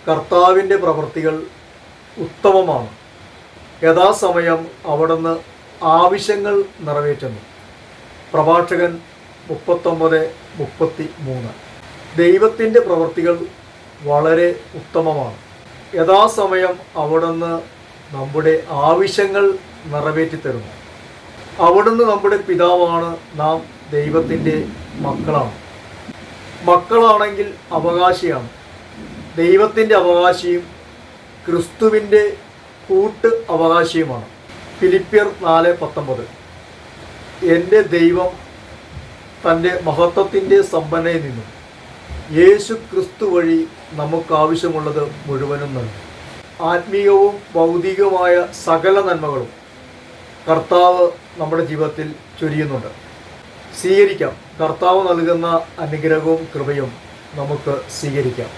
കർത്താവിൻ്റെ പ്രവൃത്തികൾ ഉത്തമമാണ്. യഥാസമയം അവിടുന്ന് ആവശ്യങ്ങൾ നിറവേറ്റുന്നു. പ്രഭാഷകൻ 39:33. ദൈവത്തിൻ്റെ പ്രവൃത്തികൾ വളരെ ഉത്തമമാണ്. യഥാസമയം അവിടുന്ന് നമ്മുടെ ആവശ്യങ്ങൾ നിറവേറ്റിത്തരുന്നു. അവിടുന്ന് നമ്മുടെ പിതാവാണ്. നാം ദൈവത്തിൻ്റെ മക്കളാണ്. മക്കളാണെങ്കിൽ അവകാശിയാണ്. ദൈവത്തിൻ്റെ അവകാശിയും ക്രിസ്തുവിൻ്റെ കൂട്ട് അവകാശിയുമാണ്. ഫിലിപ്പിയർ 4:19. എൻ്റെ ദൈവം തൻ്റെ മഹത്വത്തിൻ്റെ സമ്പന്നയിൽ നിന്നും യേശു ക്രിസ്തു വഴി നമുക്കാവശ്യമുള്ളത് മുഴുവനും നൽകും. ആത്മീയവും ഭൗതികവുമായ സകല നന്മകളും കർത്താവ് നമ്മുടെ ജീവിതത്തിൽ ചൊരിയുന്നുണ്ട്. സ്വീകരിക്കാം. കർത്താവ് നൽകുന്ന അനുഗ്രഹവും കൃപയും നമുക്ക് സ്വീകരിക്കാം.